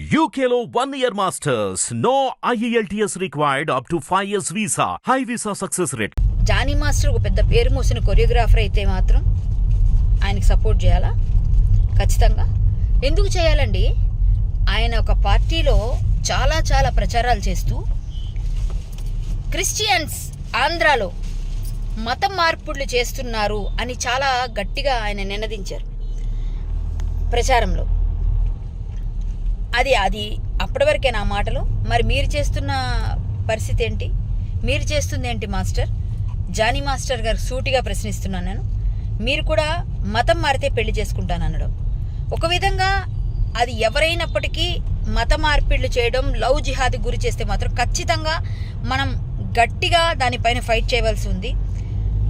UKLO 1 year masters. No IELTS required up to 5 years visa. High visa success rate. Jani master ఒక పెద్ద పేరు మోసిన choreographer అయితే మాత్రం ఆయనకి సపోర్ట్ చేయాలా? ఖచ్చితంగా. ఎందుకు చేయాలండి? ఆయన ఒక పార్టీలో చాలా ప్రచారాలు చేస్తూ క్రిస్టియన్స్ ఆంధ్రాలో మతం మార్పులు చేస్తున్నారు అని చాలా గట్టిగా ఆయన నినదించారు ప్రచారంలో. అది అప్పటి వరకే నా మాటలు. మరి మీరు చేస్తున్న పరిస్థితి ఏంటి? మీరు చేస్తుంది ఏంటి మాస్టర్? జానీ మాస్టర్ గారు సూటిగా ప్రశ్నిస్తున్నాను నేను. మీరు కూడా మతం మారితే పెళ్లి చేసుకుంటాననడం ఒక విధంగా, అది ఎవరైనప్పటికీ మత మార్పిళ్ళు చేయడం, లవ్ జిహాద్ గురి చేస్తే మాత్రం ఖచ్చితంగా మనం గట్టిగా దానిపైన ఫైట్ చేయవలసి ఉంది.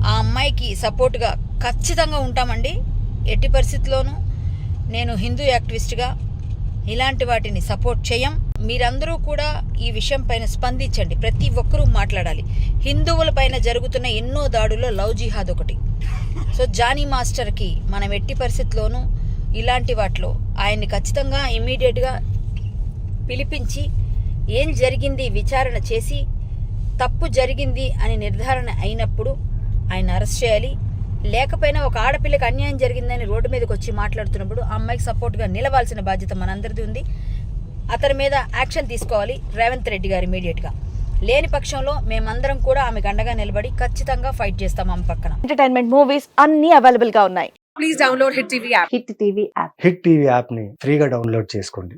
ఆ అమ్మాయికి సపోర్ట్గా ఖచ్చితంగా ఉంటామండి. ఎట్టి పరిస్థితుల్లోనూ నేను హిందూ యాక్టివిస్ట్గా ఇలాంటి వాటిని సపోర్ట్ చేయం. మీరందరూ కూడా ఈ విషయం పైన స్పందించండి. ప్రతి ఒక్కరూ మాట్లాడాలి. హిందువుల పైన జరుగుతున్న ఎన్నో దాడుల్లో లవ్ జిహాద్ ఒకటి. సో జానీ మాస్టర్కి మనం ఎట్టి పరిస్థితుల్లోనూ ఇలాంటి వాటిలో ఆయన్ని ఖచ్చితంగా ఇమ్మీడియట్గా పిలిపించి ఏం జరిగింది విచారణ చేసి తప్పు జరిగింది అని నిర్ధారణ అయినప్పుడు ఆయన అరెస్ట్ చేయాలి. లేకపోయినా ఒక ఆడపిల్లకి అన్యాయం జరిగిందని రోడ్డు మీదకి వచ్చి మాట్లాడుతున్నప్పుడు ఆ అమ్మాయికి సపోర్ట్గా నిలవాల్సిన బాధ్యత మనందరిది ఉంది. అతని మీద యాక్షన్ తీసుకోవాలి రేవంత్ రెడ్డి గారు ఇమీడియట్గా. లేని పక్షంలో మేమందరం కూడా ఆమెకు అండగా నిలబడి ఖచ్చితంగా ఫైట్ చేస్తాం ఆమె పక్కన. ఎంటర్టైన్మెంట్ మూవీస్ అన్ని అవైలబుల్ గా ఉన్నాయి. Please download Hit TV app. Hit TV app. Hit TV app ని ఫ్రీగా డౌన్లోడ్ చేసుకోండి.